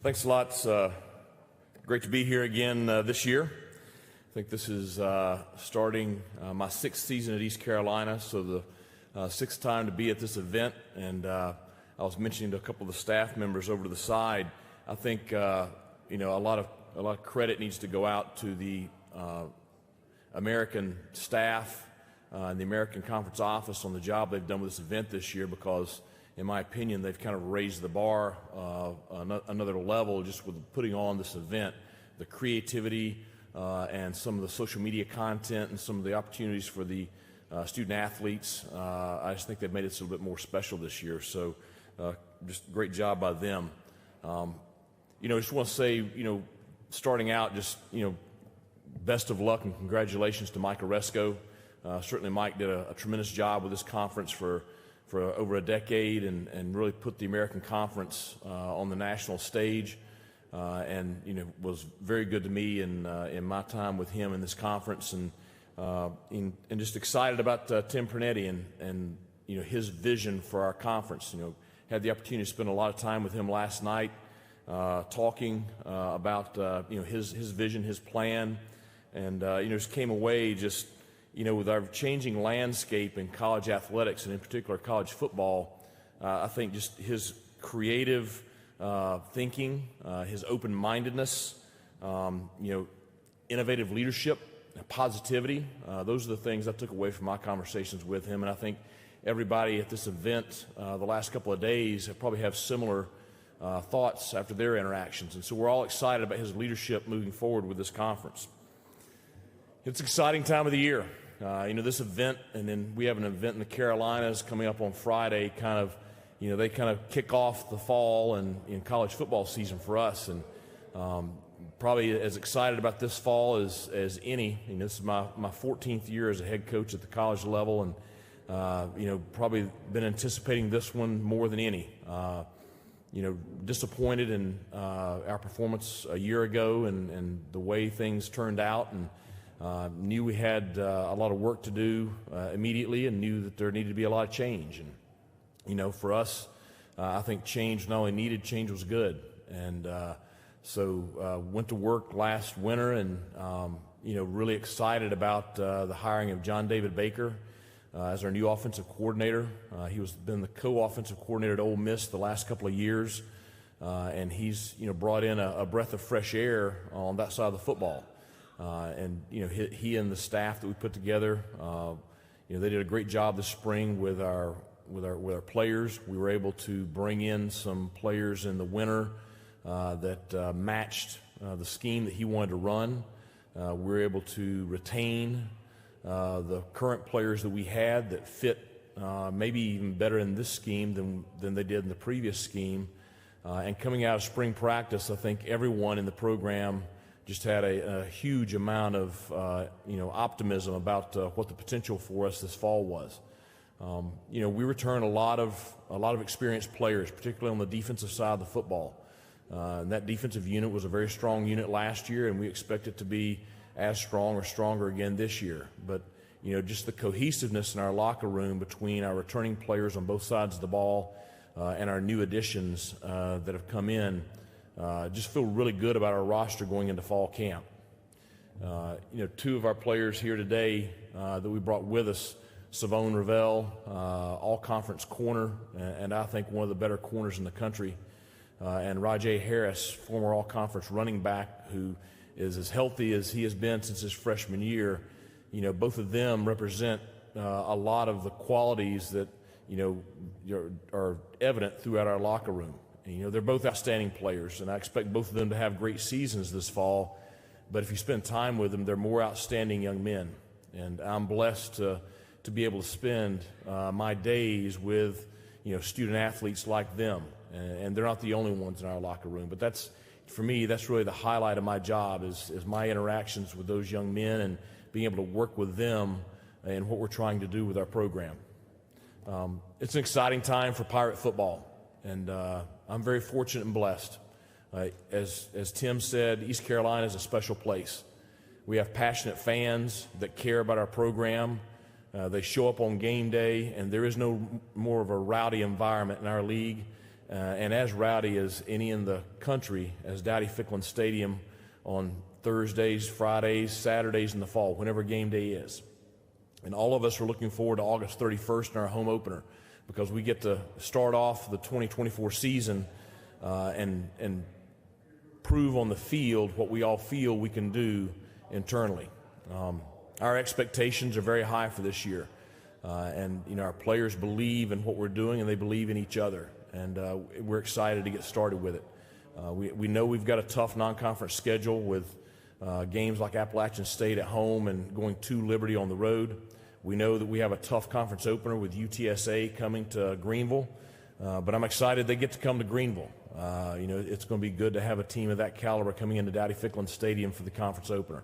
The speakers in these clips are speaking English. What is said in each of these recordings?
Thanks a lot. It's great to be here again this year. I think this is starting my sixth season at East Carolina, so the sixth time to be at this event. And I was mentioning to a couple of the staff members over to the side, I think a lot of credit needs to go out to the American staff and the American Conference office on the job they've done with this event this year, because in my opinion, they've kind of raised the bar another level just with putting on this event. The creativity and some of the social media content and some of the opportunities for the student athletes, I just think they've made it a little bit more special this year. So just great job by them. I just want to say, starting out, best of luck and congratulations to Mike Oresco. Certainly Mike did a tremendous job with this conference for over a decade and really put the American Conference on the national stage, and was very good to me in my time with him in this conference, and just excited about Tim Pernetti and his vision for our conference. Had the opportunity to spend a lot of time with him last night, talking about his vision, his plan, and just came away with our changing landscape in college athletics, and in particular college football. I think just his creative thinking, his open-mindedness, innovative leadership, positivity, those are the things I took away from my conversations with him. And I think everybody at this event the last couple of days probably have similar thoughts after their interactions. And so we're all excited about his leadership moving forward with this conference. It's an exciting time of the year. This event, and then we have an event in the Carolinas coming up on Friday, they kind of kick off the fall and in college football season for us, and probably as excited about this fall as any. This is my 14th year as a head coach at the college level, and probably been anticipating this one more than any. Disappointed in our performance a year ago and the way things turned out, and knew we had a lot of work to do immediately, and knew that there needed to be a lot of change. And for us, I think change not only needed, change was good. And so went to work last winter, and really excited about the hiring of John David Baker as our new offensive coordinator. He was been the co-offensive coordinator at Ole Miss the last couple of years, and he's brought in a breath of fresh air on that side of the football. And he and the staff that we put together, they did a great job this spring with our players. We were able to bring in some players in the winter that matched the scheme that he wanted to run. We were able to retain the current players that we had that fit maybe even better in this scheme than they did in the previous scheme. And coming out of spring practice, I think everyone in the program just had a huge amount of optimism about what the potential for us this fall was. We returned a lot of experienced players, particularly on the defensive side of the football. And that defensive unit was a very strong unit last year, and we expect it to be as strong or stronger again this year. But just the cohesiveness in our locker room between our returning players on both sides of the ball and our new additions that have come in. Just feel really good about our roster going into fall camp. Two of our players here today that we brought with us, Savone Ravel, all-conference corner, and I think one of the better corners in the country, and Rajay Harris, former all-conference running back, who is as healthy as he has been since his freshman year. Both of them represent a lot of the qualities that are evident throughout our locker room. They're both outstanding players, and I expect both of them to have great seasons this fall. But if you spend time with them, they're more outstanding young men. And I'm blessed to be able to spend my days with student athletes like them. And they're not the only ones in our locker room. But for me, that's really the highlight of my job is my interactions with those young men and being able to work with them and what we're trying to do with our program. It's an exciting time for Pirate football. And I'm very fortunate and blessed. As Tim said, East Carolina is a special place. We have passionate fans that care about our program. They show up on game day, and there is no more of a rowdy environment in our league and as rowdy as any in the country as Dowdy-Ficklin Stadium on Thursdays, Fridays, Saturdays in the fall, whenever game day is. And all of us are looking forward to August 31st in our home opener, because we get to start off the 2024 season and prove on the field what we all feel we can do internally. Our expectations are very high for this year, and our players believe in what we're doing, and they believe in each other, and we're excited to get started with it. We know we've got a tough non-conference schedule with games like Appalachian State at home and going to Liberty on the road. We know that we have a tough conference opener with UTSA coming to Greenville, but I'm excited they get to come to Greenville. It's going to be good to have a team of that caliber coming into Dowdy-Ficklin Stadium for the conference opener.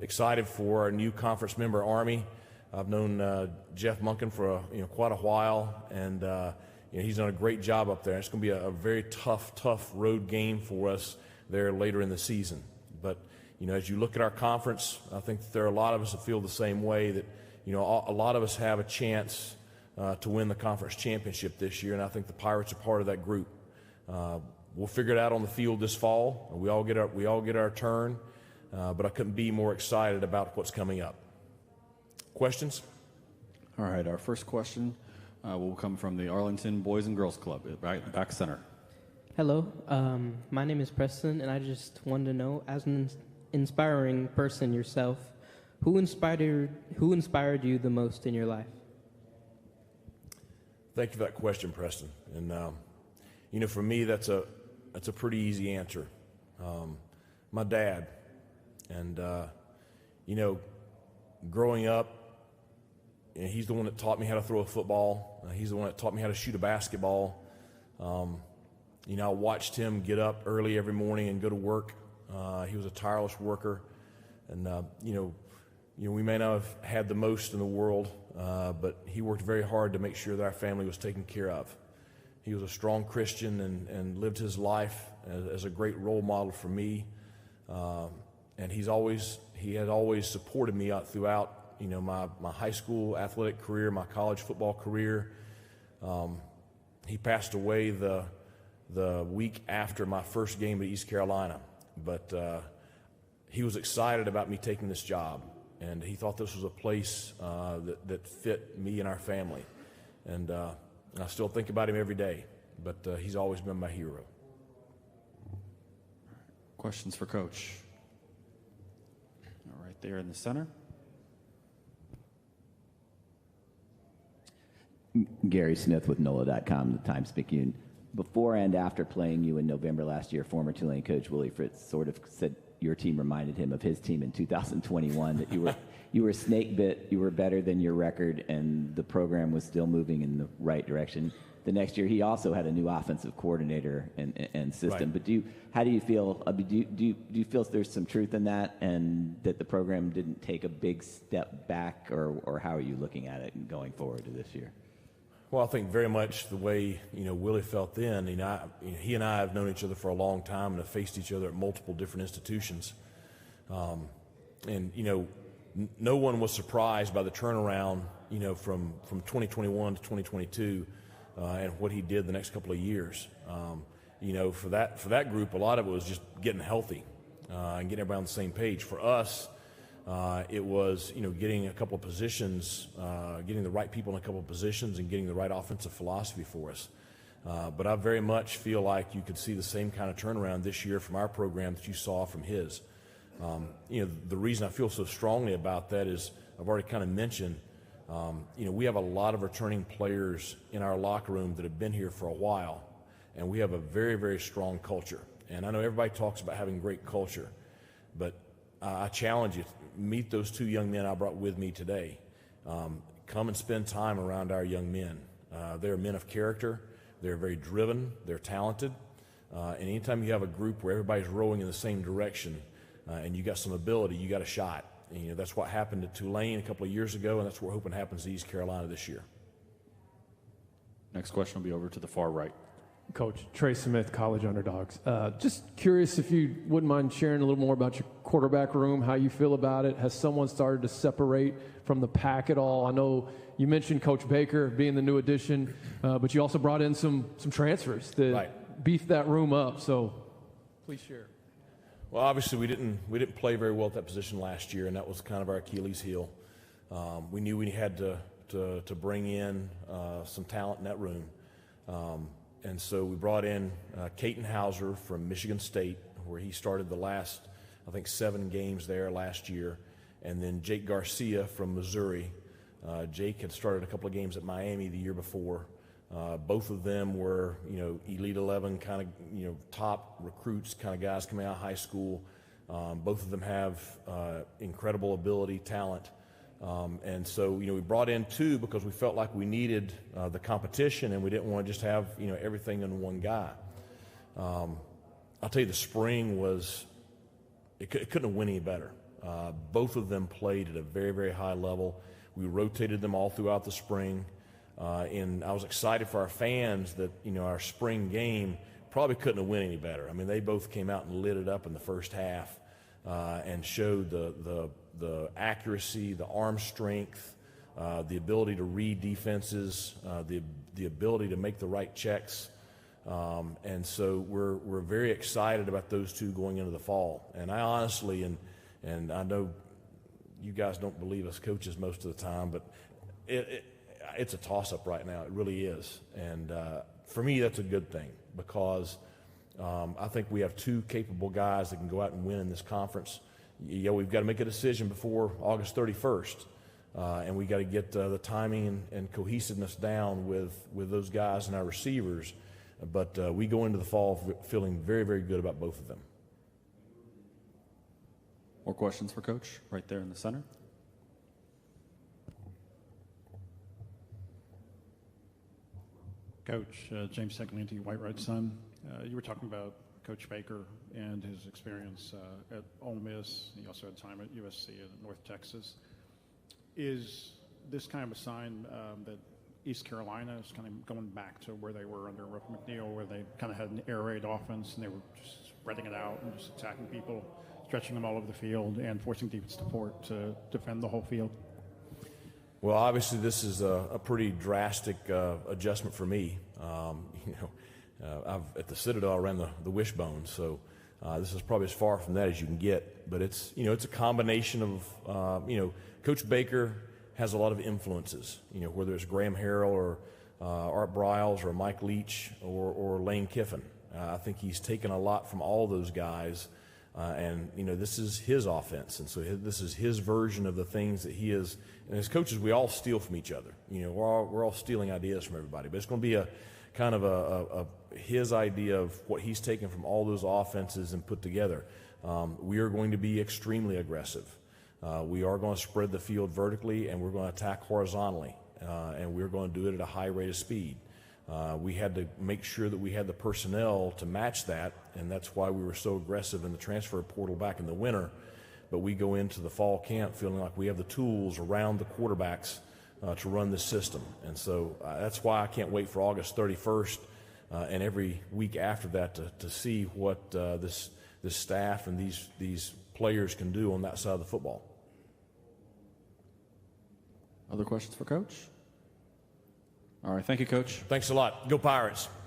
Excited for our new conference member, Army. I've known Jeff Munkin for quite a while, and he's done a great job up there. It's going to be a very tough road game for us there later in the season. But as you look at our conference, I think that there are a lot of us that feel the same way, that a lot of us have a chance to win the conference championship this year, and I think the Pirates are part of that group. We'll figure it out on the field this fall. We all get our turn, but I couldn't be more excited about what's coming up. Questions? All right, our first question will come from the Arlington Boys and Girls Club, right back center. Hello, my name is Preston, and I just wanted to know, as an inspiring person yourself, who inspired you the most in your life? Thank you for that question, Preston. And for me, that's a pretty easy answer. My dad, and growing up, he's the one that taught me how to throw a football. He's the one that taught me how to shoot a basketball. I watched him get up early every morning and go to work. He was a tireless worker, and we may not have had the most in the world, but he worked very hard to make sure that our family was taken care of. He was a strong Christian and lived his life as a great role model for me, and he had always supported me throughout my high school athletic career, my college football career. He passed away the week after my first game at East Carolina, but he was excited about me taking this job, and he thought this was a place that fit me and our family, and I still think about him every day, but he's always been my hero. Questions for Coach? All right, there in the center. Gary Smith with NOLA.com, the Times-Picayune. Before and after playing you in November last year, former Tulane coach Willie Fritz sort of said your team reminded him of his team in 2021, that you were snake bit, you were better than your record, and the program was still moving in the right direction. The next year, he also had a new offensive coordinator and system. Right. But how do you feel? Do you feel there's some truth in that, and that the program didn't take a big step back, or how are you looking at it going forward to this year? Well, I think very much the way Willie felt then. He and I have known each other for a long time and have faced each other at multiple different institutions, and no one was surprised by the turnaround from 2021 to 2022 and what he did the next couple of years. For that group, a lot of it was just getting healthy and getting everybody on the same page. For us, it was getting a couple of positions, getting the right people in a couple of positions, and getting the right offensive philosophy for us. But I very much feel like you could see the same kind of turnaround this year from our program that you saw from his. The reason I feel so strongly about that is I've already kind of mentioned. We have a lot of returning players in our locker room that have been here for a while, and we have a very, very strong culture. And I know everybody talks about having great culture, but I challenge you, meet those two young men I brought with me today. Come and spend time around our young men. They're men of character. They're very driven. They're talented. And anytime you have a group where everybody's rowing in the same direction and you got some ability, you got a shot. And, that's what happened to Tulane a couple of years ago, and that's what we're hoping happens to East Carolina this year. Next question will be over to the far right. Coach, Trey Smith, College Underdogs. Just curious if you wouldn't mind sharing a little more about your quarterback room, how you feel about it. Has someone started to separate from the pack at all? I know You mentioned Coach Baker being the new addition, but you also brought in some transfers that beefed that room up. So please share. Well, obviously we didn't play very well at that position last year, and that was kind of our Achilles heel. We knew we had to bring in some talent in that room. And so we brought in Caton Hauser from Michigan State, where he started the last, I think, 7 games there last year. And then Jake Garcia from Missouri. Jake had started a couple of games at Miami the year before. Both of them were, Elite 11 kind of, top recruits, kind of guys coming out of high school. Both of them have incredible ability, talent. And so, we brought in 2 because we felt like we needed the competition, and we didn't want to just have, everything in one guy. I'll tell you, the spring was, it couldn't have went any better. Both of them played at a very, very high level. We rotated them all throughout the spring. And I was excited for our fans that, our spring game probably couldn't have went any better. I mean, they both came out and lit it up in the first half and showed the accuracy, the arm strength, the ability to read defenses, the ability to make the right checks. And so we're very excited about those 2 going into the fall. And I honestly, and I know you guys don't believe us coaches most of the time, but it's a toss-up right now. It really is. And for me, that's a good thing because I think we have 2 capable guys that can go out and win in this conference. Yeah, we've got to make a decision before August 31st, and we got to get the timing and cohesiveness down with those guys and our receivers. But we go into the fall feeling very, very good about both of them. More questions for Coach right there in the center? Coach, James Segmenti, White Red Sun. You were talking about Coach Baker and his experience at Ole Miss. He also had time at USC in North Texas. Is this kind of a sign that East Carolina is kind of going back to where they were under Ruff McNeil, where they kind of had an air raid offense and they were just spreading it out and just attacking people, stretching them all over the field, and forcing defense support to defend the whole field? Well, obviously, this is a pretty drastic adjustment for me. At the Citadel, I ran the wishbone, so this is probably as far from that as you can get. But it's a combination of Coach Baker has a lot of influences. Whether it's Graham Harrell or Art Briles or Mike Leach or Lane Kiffin. I think he's taken a lot from all those guys. And this is his offense, and so this is his version of the things that he is. And as coaches, we all steal from each other. We're all stealing ideas from everybody. But it's going to be a kind of his idea of what he's taken from all those offenses and put together. We are going to be extremely aggressive. We are going to spread the field vertically, and we're going to attack horizontally, and we're going to do it at a high rate of speed. We had to make sure that we had the personnel to match that, and that's why we were so aggressive in the transfer portal back in the winter. But we go into the fall camp feeling like we have the tools around the quarterbacks to run this system. And so that's why I can't wait for August 31st and every week after that to see what this staff and these players can do on that side of the football. Other questions for Coach? All right, thank you, Coach. Thanks a lot. Go Pirates.